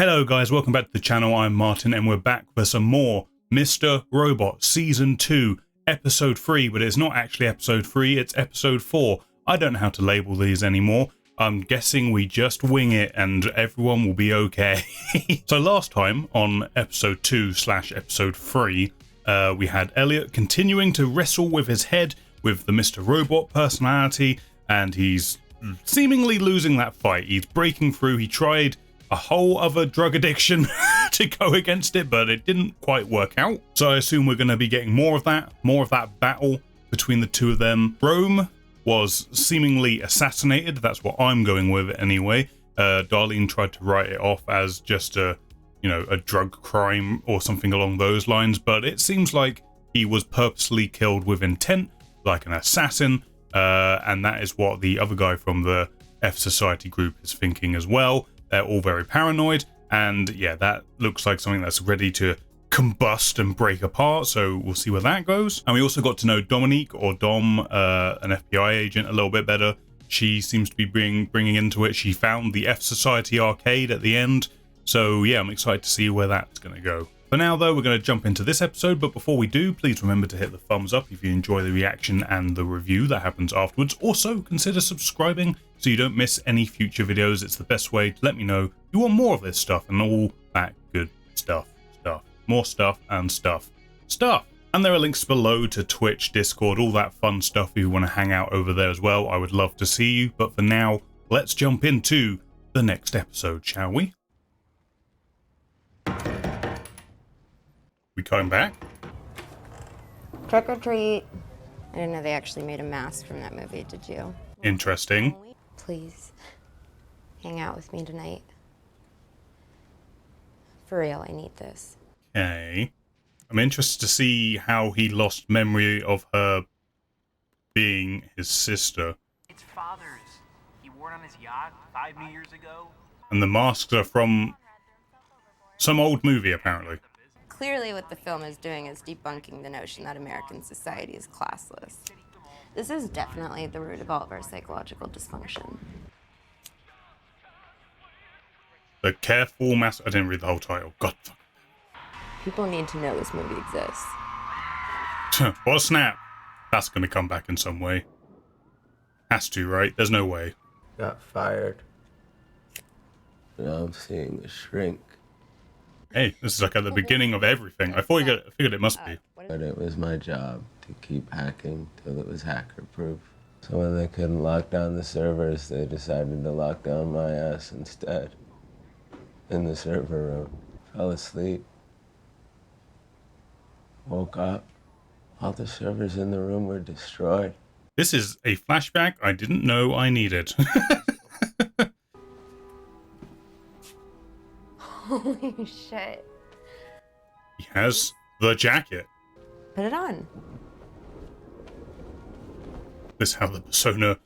Hello guys, welcome back to the channel. I'm Martin and we're back for some more Mr. Robot Season 2, Episode 3, but it's not actually Episode 3, it's Episode 4. I don't know how to label these anymore. I'm guessing we just wing it and everyone will be okay. So last time on Episode 2/Episode 3, we had Elliot continuing to wrestle with his head with the Mr. Robot personality, and he's seemingly losing that fight. He's breaking through. He tried a whole other drug addiction to go against it, but it didn't quite work out. So I assume we're going to be getting more of that battle between the two of them. Rome was seemingly assassinated. That's what I'm going with anyway. Darlene tried to write it off as just a drug crime or something along those lines, but it seems like he was purposely killed with intent, like an assassin, and that is what the other guy from the F Society group is thinking as well. They're all very paranoid, and yeah, that looks like something that's ready to combust and break apart, so we'll see where that goes. And we also got to know Dominique, or Dom, an FBI agent, a little bit better. She seems to be bringing into it. She found the F Society arcade at the end, so yeah, I'm excited to see where that's going to go. For now though, we're going to jump into this episode, but before we do, please remember to hit the thumbs up if you enjoy the reaction and the review that happens afterwards. Also, consider subscribing so you don't miss any future videos. It's the best way to let me know you want more of this stuff and all that good stuff. More stuff and stuff. And there are links below to Twitch, Discord, all that fun stuff if you want to hang out over there as well. I would love to see you, but for now, let's jump into the next episode, shall we? We coming back? Trick or treat. I didn't know they actually made a mask from that movie, did you? Interesting. Please, hang out with me tonight. For real, I need this. Okay. I'm interested to see how he lost memory of her being his sister. It's father's. He wore it on his yacht 5 New Years ago. And the masks are from some old movie, apparently. Clearly what the film is doing is debunking the notion that American society is classless. This is definitely the root of all of our psychological dysfunction. The careful mask. I didn't read the whole title. God. People need to know this movie exists. What a snap. That's going to come back in some way. Has to, right? There's no way. Got fired. Now I'm seeing a shrink. Hey, this is like at the beginning of everything. I figured it must be. But it was my job to keep hacking till it was hacker-proof. So when they couldn't lock down the servers, they decided to lock down my ass instead. In the server room. Fell asleep. Woke up. All the servers in the room were destroyed. This is a flashback I didn't know I needed. Holy shit. He has the jacket. Put it on. This is how the persona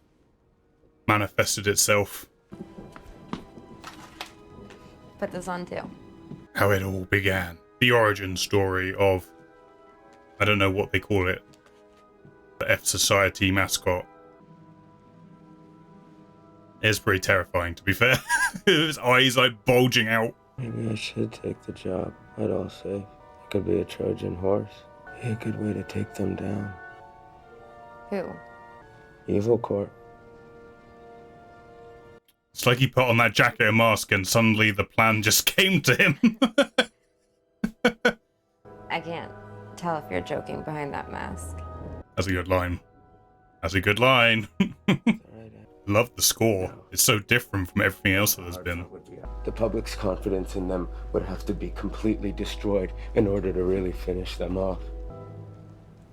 manifested itself. Put this on too. How it all began. The origin story of, I don't know what they call it, the F Society mascot. It's pretty terrifying, to be fair. His eyes like bulging out. Maybe I should take the job. I'd all safe. I could be a Trojan horse. Be a good way to take them down. Who? Evil Corp. It's like he put on that jacket and mask and suddenly the plan just came to him. I can't tell if you're joking behind that mask. That's a good line. That's a good line. Love the score. It's so different from everything else that there's been. The public's confidence in them would have to be completely destroyed in order to really finish them off.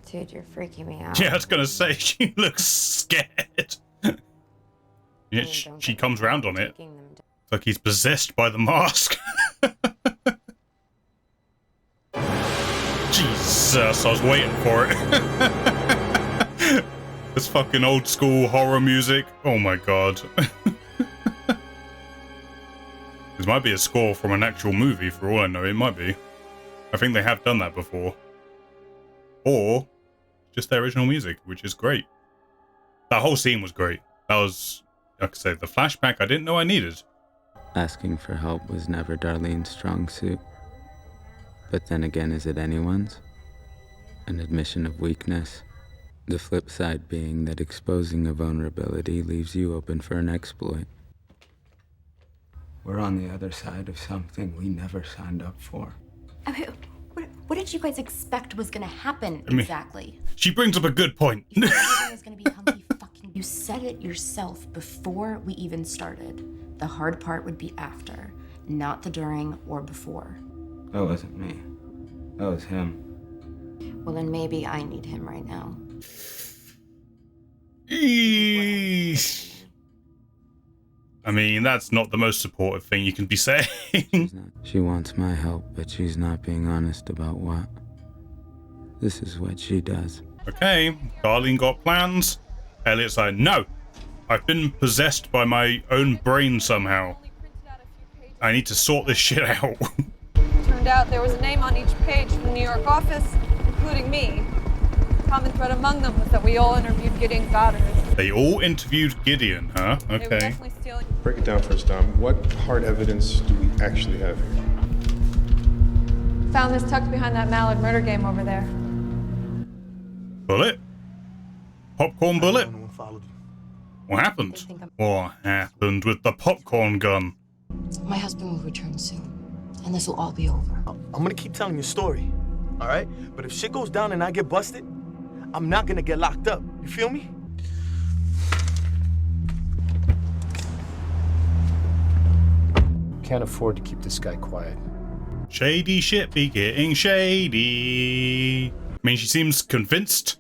Dude, you're freaking me out. Yeah, I was gonna say, she looks scared. Yeah, she comes round on it. It's like he's possessed by the mask. Jesus, I was waiting for it. This fucking old school horror music. Oh my god. This might be a score from an actual movie for all I know. It might be. I think they have done that before. Or just their original music, which is great. That whole scene was great. That was, like I said, the flashback I didn't know I needed. Asking for help was never Darlene's strong suit. But then again, is it anyone's? An admission of weakness? The flip side being that exposing a vulnerability leaves you open for an exploit. We're on the other side of something we never signed up for. I mean, what did you guys expect was gonna happen exactly? She brings up a good point. You thought it was gonna be how many fucking... You said it yourself before we even started. The hard part would be after, not the during or before. That wasn't me. That was him. Well, then maybe I need him right now. Eesh. I mean, that's not the most supportive thing you can be saying. She wants my help, but she's not being honest about what. This is what she does. Okay, Darlene got plans. Elliot's like, no, I've been possessed by my own brain somehow. I need to sort this shit out. Turned out there was a name on each page from the New York office, including me. Common thread among them was that we all interviewed Gideon Goddard. They all interviewed Gideon, huh? They were Okay. definitely stealing. Break it down first, Dom. What hard evidence do we actually have here? Found this tucked behind that Mallard murder game over there. Bullet? Popcorn bullet? No one followed you. What happened? What happened with the popcorn gun? My husband will return soon, and this will all be over. I'm gonna keep telling your story, all right? But if shit goes down and I get busted, I'm not gonna get locked up. You feel me? Can't afford to keep this guy quiet. Shady shit be getting shady. I mean, she seems convinced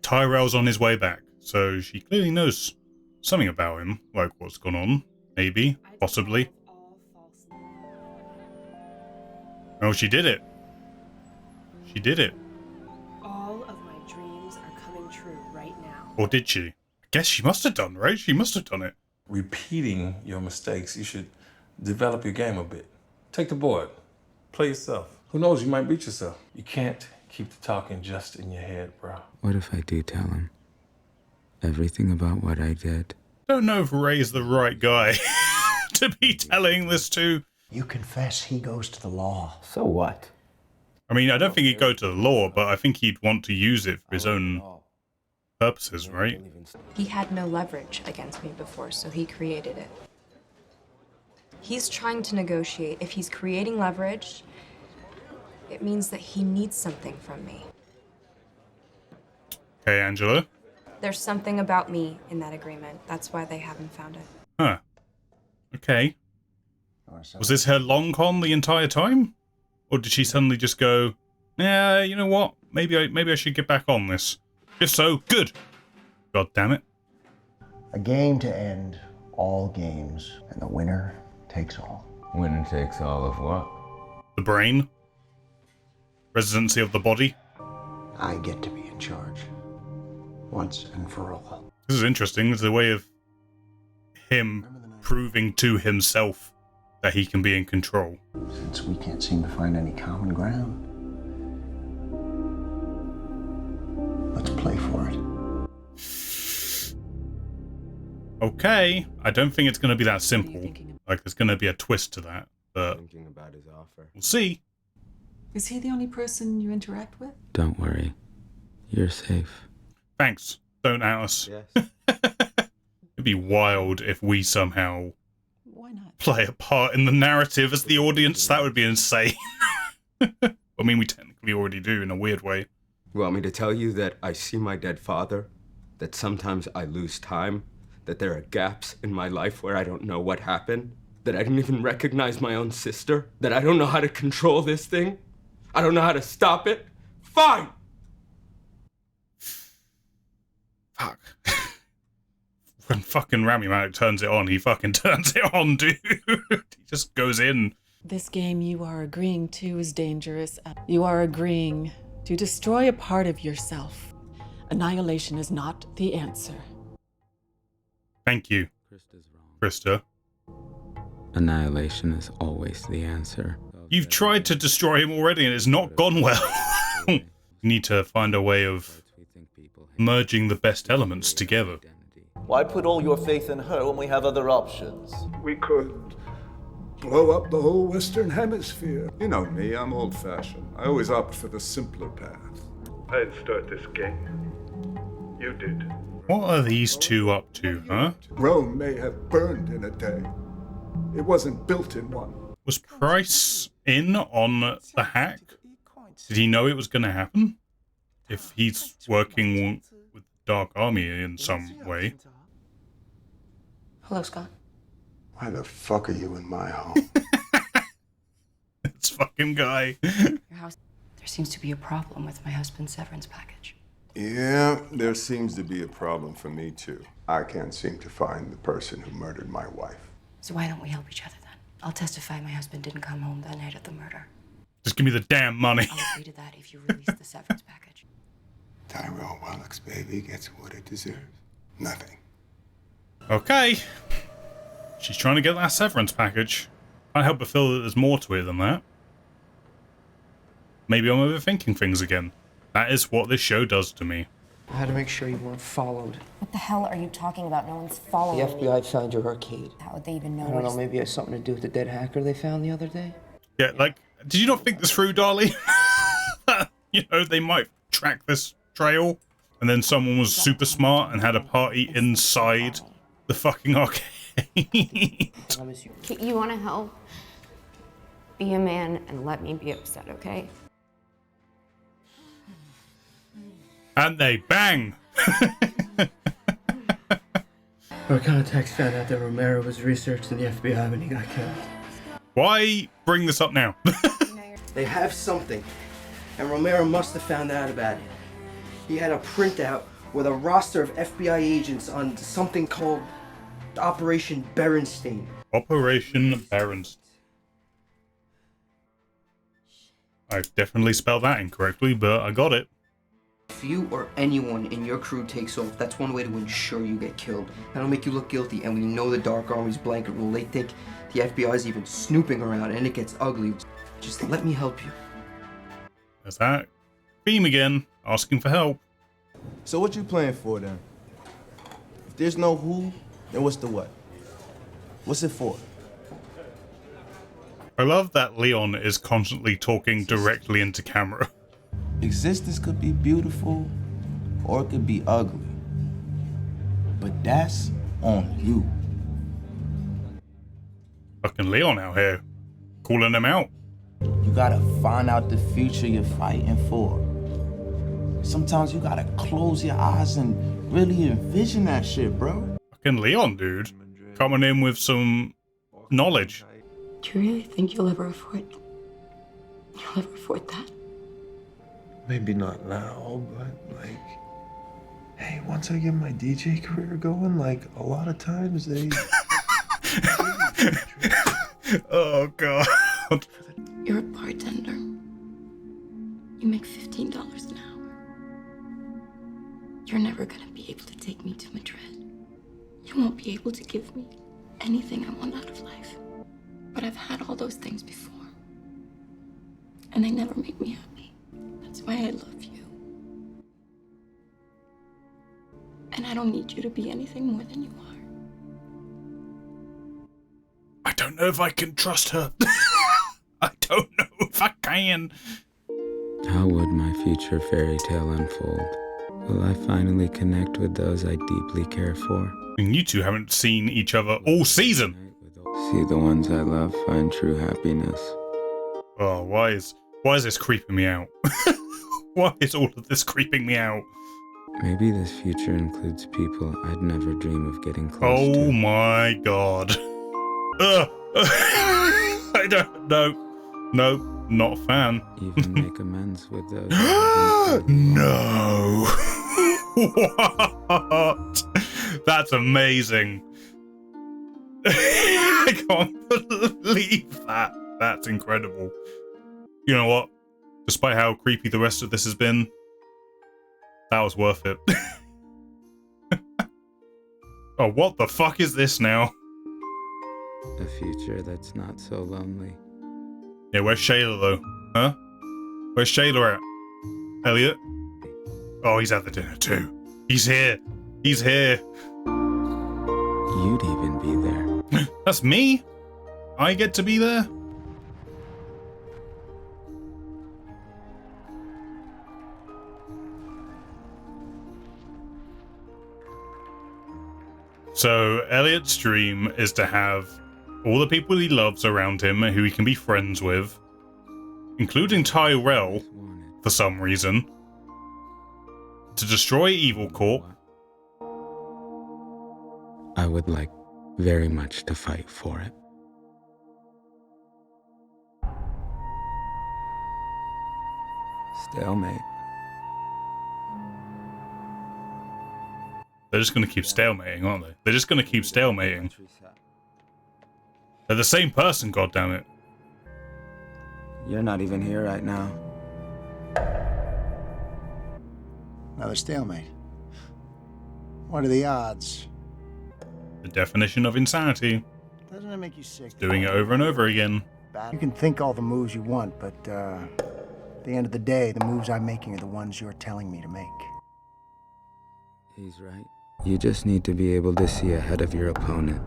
Tyrell's on his way back, so she clearly knows something about him, like what's gone on, maybe, possibly. Oh, she did it. She did it. All of my dreams are coming true right now. Or did she? I guess she must have done, right? She must have done it. Repeating your mistakes, you should develop your game a bit. Take the board. Play yourself. Who knows, you might beat yourself. You can't keep the talking just in your head, bro. What if I do tell him everything about what I did? Don't know if Ray's the right guy to be telling this to. You confess he goes to the law. So what? I mean, I don't think he'd go to the law, but I think he'd want to use it for his own purposes, right? He had no leverage against me before, so he created it. He's trying to negotiate. If he's creating leverage, it means that he needs something from me. Okay, Angela. There's something about me in that agreement. That's why they haven't found it. Huh. Okay. Was this her long con the entire time? Or did she suddenly just go, yeah, you know what? Maybe I should get back on this. If so, good. God damn it. A game to end all games, and the winner takes all. Winner takes all of what? The brain. Residency of the body. I get to be in charge. Once and for all. This is interesting. It's a way of him proving to himself that he can be in control. Since we can't seem to find any common ground, let's play for it. Okay. I don't think it's going to be that simple. Like, there's going to be a twist to that, but About his offer. we'll see. Is he the only person you interact with? Don't worry. You're safe. Thanks. Don't out us. Yes. It'd be wild if we somehow Why not? play a part in the narrative as the audience. That would be insane. I mean, we technically already do in a weird way. You want me to tell you that I see my dead father? That sometimes I lose time? That there are gaps in my life where I don't know what happened? That I didn't even recognize my own sister? That I don't know how to control this thing? I don't know how to stop it? Fine! Fuck. When fucking Rami Malek turns it on, he fucking turns it on, dude. He just goes in. This game you are agreeing to is dangerous. You are agreeing to destroy a part of yourself. Annihilation is not the answer. Thank you, Krista. Annihilation is always the answer. You've tried to destroy him already and it's not gone well. You need to find a way of merging the best elements together. Why put all your faith in her when we have other options? We could blow up the whole Western Hemisphere. You know me, I'm old-fashioned. I always opt for the simpler path. I didn't start this game. You did. What are these two up to, huh? Rome may have burned in a day. It wasn't built in one. Was Price in on the hack? Did he know it was going to happen? If he's working with the Dark Army in some way. Hello, Scott. Why the fuck are you in my home? It's fucking Guy. Your house. There seems to be a problem with my husband's severance package. Yeah, there seems to be a problem for me too. I can't seem to find the person who murdered my wife. So why don't we help each other then? I'll testify my husband didn't come home that night of the murder. Just give me the damn money. I'll agree to that if you release the severance package. Tyrell Wallach's baby gets what it deserves. Nothing. Okay. She's trying to get that severance package. Can't help but feel that there's more to it than that. Maybe I'm overthinking things again. That is what this show does to me. I had to make sure you weren't followed. What the hell are you talking about? No one's following The FBI found your arcade. How would they even know? I don't know, maybe it has something to do with the dead hacker they found the other day? Yeah, like, did you not think this through, Darlie? You know, they might track this trail. And then someone was super smart and had a party inside the fucking arcade. You want to help? Be a man and let me be upset, okay? And they bang! Our contacts found out that Romero was researched in the FBI when he got killed. Why bring this up now? They have something, and Romero must have found out about it. He had a printout with a roster of FBI agents on something called Operation Berenstain. Operation Berenstain. I've definitely spelled that incorrectly, but I got it. If you or anyone in your crew takes off, that's one way to ensure you get killed. That'll make you look guilty, and when you know the Dark Army's blanket rule, they think the FBI's even snooping around, and it gets ugly. Just let me help you. There's that theme again, asking for help. So what you playing for then? If there's no who, then what's the what? What's it for? I love that Leon is constantly talking directly into camera. Existence could be beautiful or it could be ugly. But that's on you. Fucking Leon out here, calling him out. You gotta find out the future you're fighting for. Sometimes you gotta close your eyes and really envision that shit, bro. Fucking Leon, dude. Coming in with some knowledge. Do you really think you'll ever afford that? Maybe not now, but like, hey, once I get my DJ career going, like a lot of times they. Oh god. You're a bartender. You make $15 an hour. You're never gonna be able to take me to Madrid. You won't be able to give me anything I want out of life. But I've had all those things before. And they never make me happy. That's why I love you. And I don't need you to be anything more than you are. I don't know if I can trust her. I don't know if I can. How would my future fairy tale unfold? Will I finally connect with those I deeply care for? And you two haven't seen each other all season. See the ones I love find true happiness. Oh, why is this creeping me out? Why is all of this creeping me out? Maybe this future includes people I'd never dream of getting close to. Oh my god. I don't know. No, not a fan. Even make amends with those. No. What? That's amazing. I can't believe that. That's incredible. You know what? Despite how creepy the rest of this has been, that was worth it. Oh, what the fuck is this now? A future that's not so lonely. Yeah, where's Shayla though? Huh? Where's Shayla at? Elliot? Oh, he's at the dinner too. He's here. He's here. You'd even be there. That's me? I get to be there? So Elliot's dream is to have all the people he loves around him who he can be friends with, including Tyrell, for some reason, to destroy Evil Corp. I would like very much to fight for it. Stalemate. They're just going to keep stalemating, aren't they? They're just going to keep stalemating. They're the same person, goddammit. You're not even here right now. Another stalemate. What are the odds? The definition of insanity. Doesn't it make you sick? Doing it over and over again. You can think all the moves you want, but at the end of the day, the moves I'm making are the ones you're telling me to make. He's right. You just need to be able to see ahead of your opponent.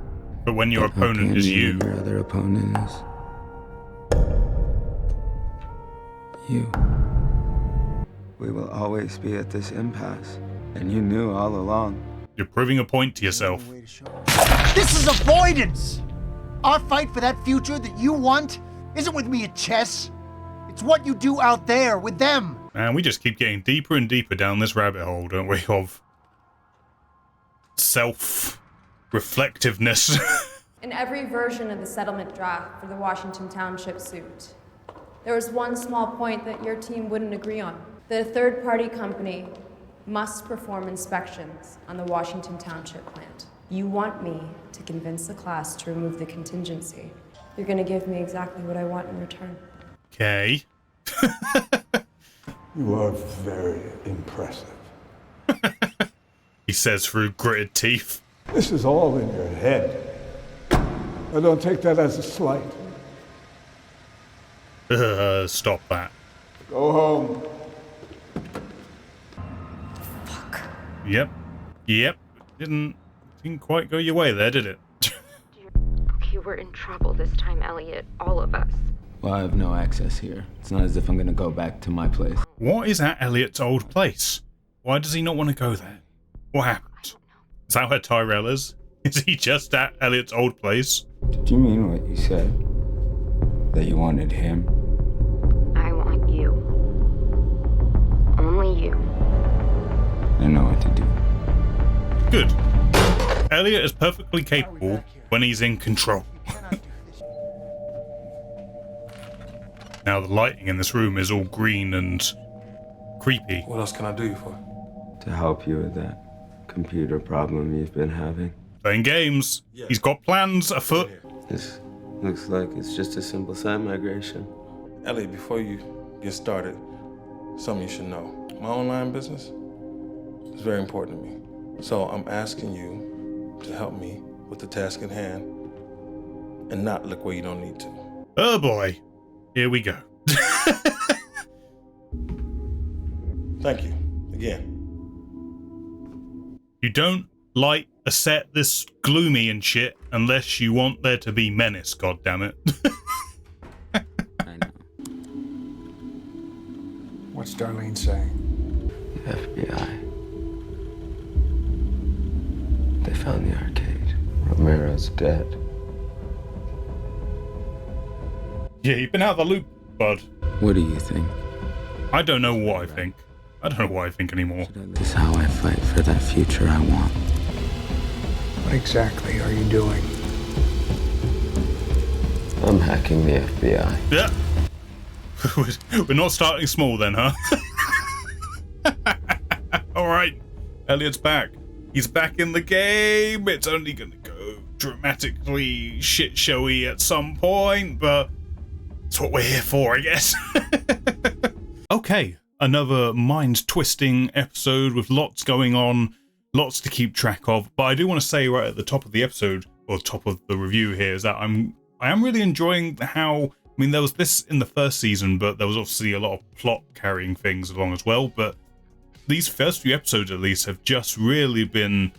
But when your opponent is you. Your other opponent is you. We will always be at this impasse, and you knew all along. You're proving a point to yourself. This is avoidance! Our fight for that future that you want isn't with me at chess. It's what you do out there with them. Man, we just keep getting deeper and deeper down this rabbit hole, don't we, of self-reflectiveness. In every version of the settlement draft for the Washington Township suit, there was one small point that your team wouldn't agree on. The third-party company must perform inspections on the Washington Township plant. You want me to convince the class to remove the contingency. You're gonna give me exactly what I want in return. Okay. You are very impressive. He says through gritted teeth. This is all in your head. I don't take that as a slight. Stop that. Go home. Yep. Didn't quite go your way there, did it? Okay, we're in trouble this time, Elliot. All of us. Well, I have no access here. It's not as if I'm gonna go back to my place. What is at Elliot's old place? Why does he not want to go there? What happened? Is that where Tyrell is? Is he just at Elliot's old place? Did you mean what you said? That you wanted him? I want you. Only you. I know what to do. Good. Elliot is perfectly capable when he's in control. Now the lighting in this room is all green and creepy. What else can I do you for? To help you with that computer problem you've been having. Playing games. He's got plans afoot. This looks like it's just a simple site migration. Elliot, before you get started, something you should know. My online business is very important to me. So I'm asking you to help me with the task at hand and not look where you don't need to. Oh boy. Here we go. Thank you. Again. You don't light a set this gloomy and shit unless you want there to be menace, goddammit. I know. What's Darlene saying? The FBI. They found the arcade. Romero's dead. Yeah, you've been out of the loop, bud. What do you think? I don't know what I think. I don't know what I think anymore. This is how I fight for that future I want. What exactly are you doing? I'm hacking the FBI. Yeah. We're not starting small then, huh? Alright. Elliot's back. He's back in the game. It's only gonna go dramatically shit-showy at some point, but that's what we're here for, I guess. Okay. Another mind-twisting episode with lots going on, lots to keep track of. But I do want to say right at the top of the episode, or top of the review here, is that I am really enjoying how, I mean, there was this in the first season, but there was obviously a lot of plot carrying things along as well. But these first few episodes, at least, have just really been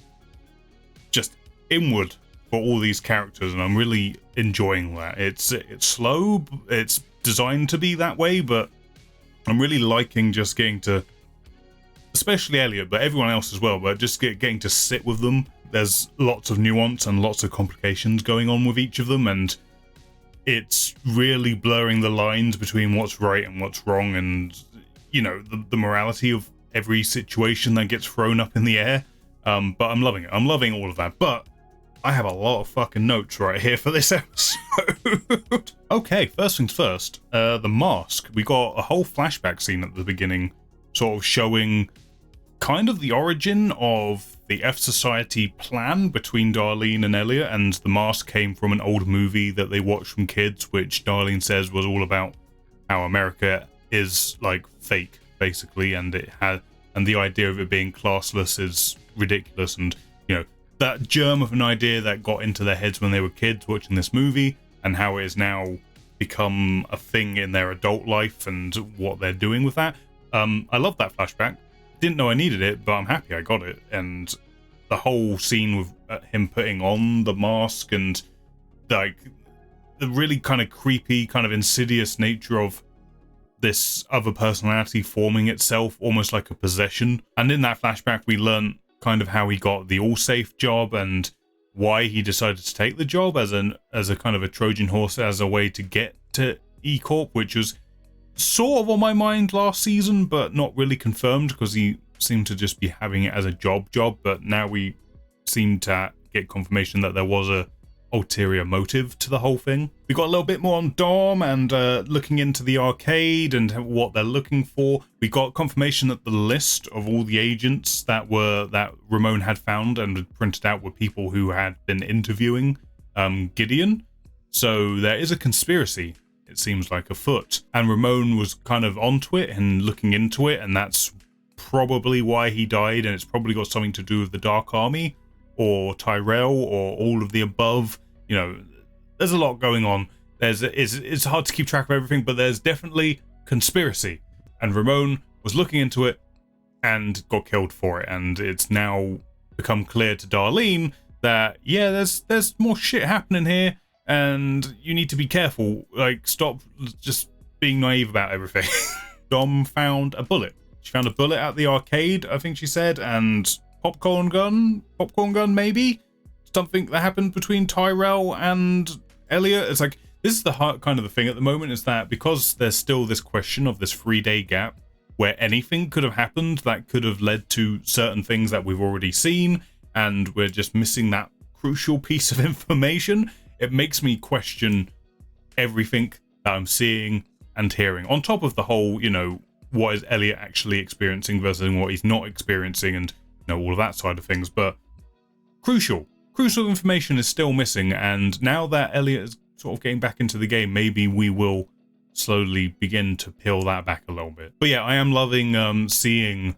just inward for all these characters, and I'm really enjoying that. It's slow, it's designed to be that way, but I'm really liking just getting to, especially Elliot, but everyone else as well, but just getting to sit with them. There's lots of nuance and lots of complications going on with each of them, and it's really blurring the lines between what's right and what's wrong, and, you know, the morality of every situation that gets thrown up in the air. But I'm loving it. I'm loving all of that. But I have a lot of fucking notes right here for this episode. Okay, first things first. The Mask. We got a whole flashback scene at the beginning, sort of showing kind of the origin of the F Society plan between Darlene and Elliot, and the Mask came from an old movie that they watched from kids, which Darlene says was all about how America is like fake, basically, and the idea of it being classless is ridiculous, and, you know, that germ of an idea that got into their heads when they were kids watching this movie, and how it has now become a thing in their adult life and what they're doing with that. I love that flashback. Didn't know I needed it, but I'm happy I got it. And the whole scene with him putting on the mask and like the really kind of creepy, kind of insidious nature of this other personality forming itself almost like a possession. And in that flashback, we learn kind of how he got the Allsafe job and why he decided to take the job as a kind of a Trojan horse, as a way to get to E Corp, which was sort of on my mind last season, but not really confirmed because he seemed to just be having it as a job. But now we seem to get confirmation that there was a ulterior motive to the whole thing. We got a little bit more on Dom and looking into the arcade and what they're looking for. We got confirmation that the list of all the agents that Ramon had found and had printed out were people who had been interviewing Gideon. So there is a conspiracy, it seems like, afoot. And Ramon was kind of onto it and looking into it, and that's probably why he died, and it's probably got something to do with the Dark Army or Tyrell or all of the above. You know, there's a lot going on. It's hard to keep track of everything, but there's definitely conspiracy. And Ramon was looking into it and got killed for it, and it's now become clear to Darlene that, yeah, there's more shit happening here, and you need to be careful. Like, stop just being naive about everything. Dom found a bullet. She found a bullet at the arcade, I think she said, and popcorn gun maybe? Something that happened between Tyrell and Elliot. It's like, this is the kind of the thing at the moment, is that because there's still this question of this 3-day gap where anything could have happened that could have led to certain things that we've already seen, and we're just missing that crucial piece of information. It makes me question everything that I'm seeing and hearing, on top of the whole, you know, what is Elliot actually experiencing versus what he's not experiencing, and, you know, all of that side of things. But crucial information is still missing, and now that Elliot is sort of getting back into the game, maybe we will slowly begin to peel that back a little bit. But yeah, I am loving seeing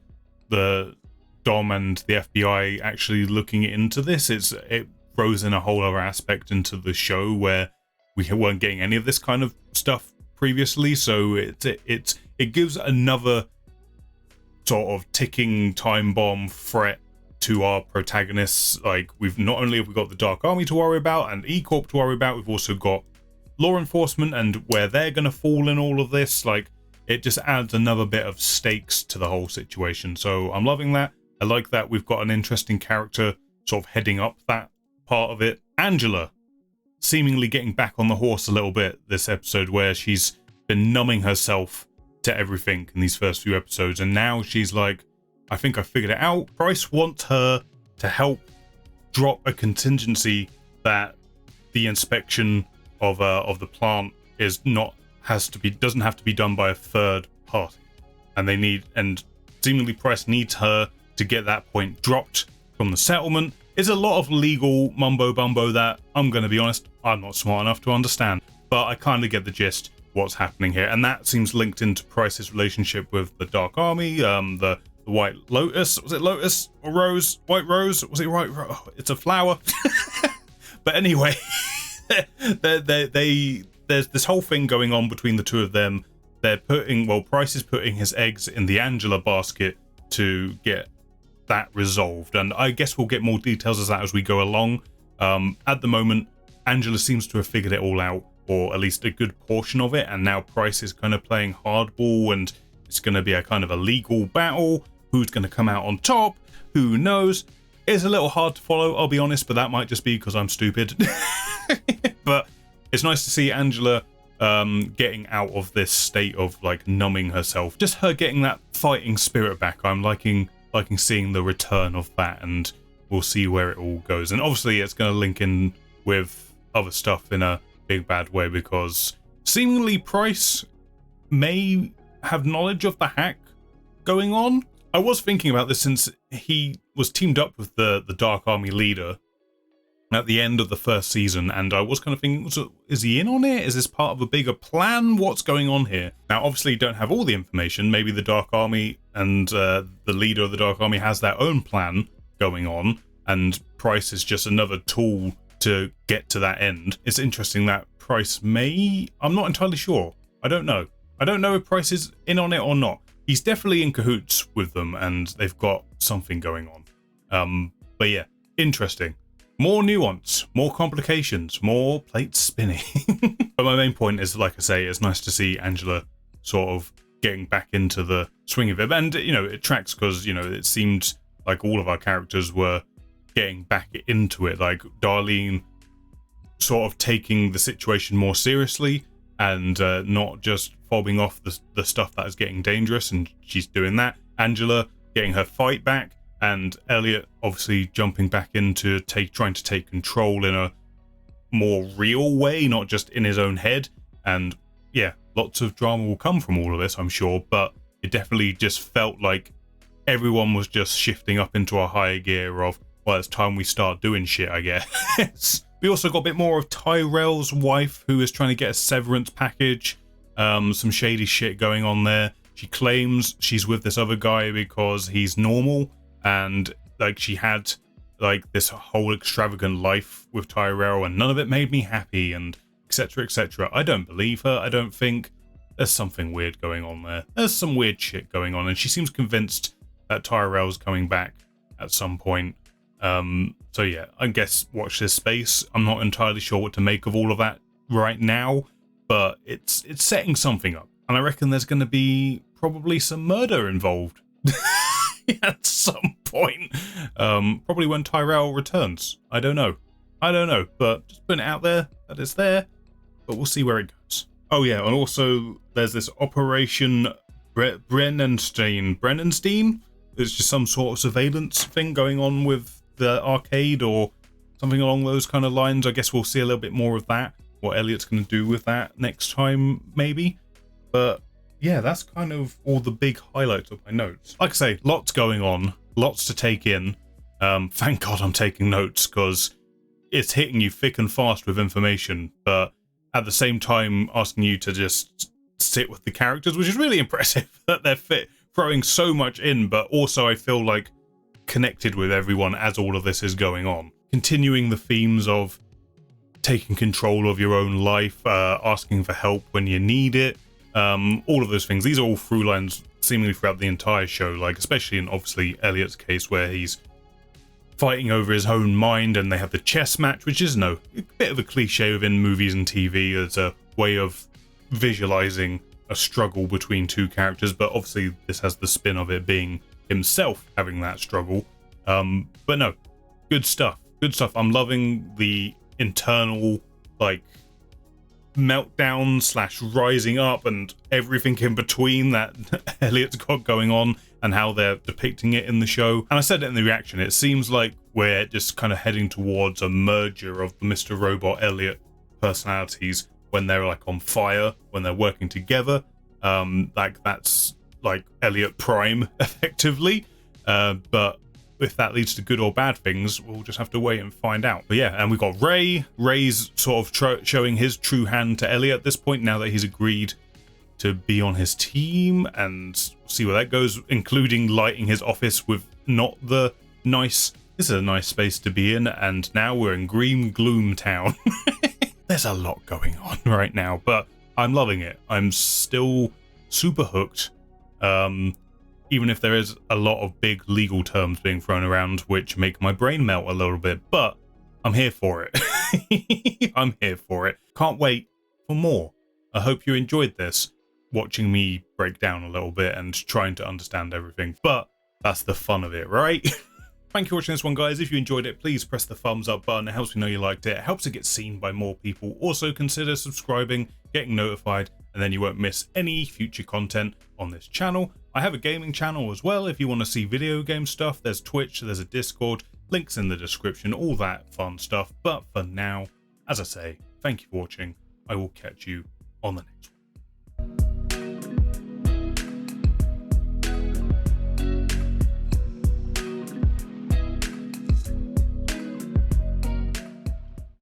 the Dom and the FBI actually looking into this. It throws in a whole other aspect into the show where we weren't getting any of this kind of stuff previously, so it gives another sort of ticking time bomb threat to our protagonists. Like, we've not only have we got the Dark Army to worry about and E Corp to worry about, we've also got law enforcement and where they're going to fall in all of this. Like, it just adds another bit of stakes to the whole situation. So I'm loving that. I like that we've got an interesting character sort of heading up that part of it. Angela seemingly getting back on the horse a little bit this episode, where she's been numbing herself to everything in these first few episodes, and now she's like, I think I figured it out. Price wants her to help drop a contingency that the inspection of the plant doesn't have to be done by a third party, and seemingly Price needs her to get that point dropped from the settlement. It's a lot of legal mumbo bumbo that, I'm going to be honest, I'm not smart enough to understand, but I kind of get the gist what's happening here, and that seems linked into Price's relationship with the Dark Army, the White Lotus. Was it Lotus or Rose? White Rose? Was it right? Oh, it's a flower. But anyway, there's this whole thing going on between the two of them. Price is putting his eggs in the Angela basket to get that resolved, and I guess we'll get more details as we go along. At the moment, Angela seems to have figured it all out, or at least a good portion of it, and now Price is kind of playing hardball, and it's going to be a kind of a legal battle. Who's going to come out on top? Who knows? It's a little hard to follow, I'll be honest, but that might just be because I'm stupid. But it's nice to see Angela getting out of this state of like numbing herself. Just her getting that fighting spirit back. I'm liking seeing the return of that, and we'll see where it all goes. And obviously it's going to link in with other stuff in a big bad way, because seemingly Price may have knowledge of the hack going on. I was thinking about this since he was teamed up with the Dark Army leader at the end of the first season, and I was kind of thinking, so is he in on it? Is this part of a bigger plan? What's going on here? Now, obviously, you don't have all the information. Maybe the Dark Army and the leader of the Dark Army has their own plan going on, and Price is just another tool to get to that end. It's interesting that Price may... I'm not entirely sure. I don't know. I don't know if Price is in on it or not. He's definitely in cahoots with them, and they've got something going on. But yeah, interesting. More nuance, more complications, more plates spinning. But my main point is, like I say, it's nice to see Angela sort of getting back into the swing of it. And, you know, it tracks because, you know, it seemed like all of our characters were getting back into it. Like Darlene sort of taking the situation more seriously and not just fobbing off the stuff that is getting dangerous, and she's doing that. Angela getting her fight back, and Elliot obviously jumping back into trying to take control in a more real way, not just in his own head. And yeah, lots of drama will come from all of this, I'm sure, but it definitely just felt like everyone was just shifting up into a higher gear of, well, it's time we start doing shit, I guess. We also got a bit more of Tyrell's wife, who is trying to get a severance package. Some shady shit going on there. She claims she's with this other guy because he's normal, and like she had like this whole extravagant life with Tyrell, and none of it made me happy, and etc, etc. I don't believe her. I don't think. There's something weird going on there. There's some weird shit going on, and she seems convinced that Tyrell's coming back at some point. So yeah, I guess watch this space. I'm not entirely sure what to make of all of that right now, but it's setting something up, and I reckon there's going to be probably some murder involved at some point. Probably when Tyrell returns. I don't know, but just putting it out there that it's there, but we'll see where it goes. Oh yeah, and also there's this Operation Brennenstein. There's just some sort of surveillance thing going on with the arcade or something along those kind of lines. I guess we'll see a little bit more of that, what Elliot's going to do with that next time, maybe. But yeah, that's kind of all the big highlights of my notes. Like I say, lots going on, lots to take in. Thank God I'm taking notes, because it's hitting you thick and fast with information, but at the same time asking you to just sit with the characters, which is really impressive that they're throwing so much in, but also I feel like connected with everyone as all of this is going on. Continuing the themes of taking control of your own life, asking for help when you need it, all of those things. These are all through lines seemingly throughout the entire show, like especially in obviously Elliot's case, where he's fighting over his own mind, and they have the chess match, which is a bit of a cliche within movies and TV as a way of visualizing a struggle between two characters, but obviously this has the spin of it being himself having that struggle. But no, good stuff. I'm loving the internal like meltdown / rising up and everything in between that Elliot's got going on, and how they're depicting it in the show. And I said it in the reaction, it seems like we're just kind of heading towards a merger of the Mr. Robot Elliot personalities when they're like on fire, when they're working together. Like that's like Elliot Prime effectively. But if that leads to good or bad things, we'll just have to wait and find out. But yeah, and we've got Ray's sort of showing his true hand to Elliot at this point, now that he's agreed to be on his team, and see where that goes, including lighting his office with not the nice... This is a nice space to be in, and now we're in Green Gloom Town. There's a lot going on right now, but I'm loving it. I'm still super hooked, even if there is a lot of big legal terms being thrown around which make my brain melt a little bit. But I'm here for it. I'm here for it. Can't wait for more. I hope you enjoyed this, watching me break down a little bit and trying to understand everything, but that's the fun of it, right? Thank you for watching this one, guys. If you enjoyed it, please press the thumbs up button. It helps me know you liked it. It helps it get seen by more people. Also, consider subscribing, getting notified, and then you won't miss any future content on this channel. I have a gaming channel as well. If you want to see video game stuff, there's Twitch, there's a Discord, links in the description, all that fun stuff. But for now, as I say, thank you for watching. I will catch you on the next one.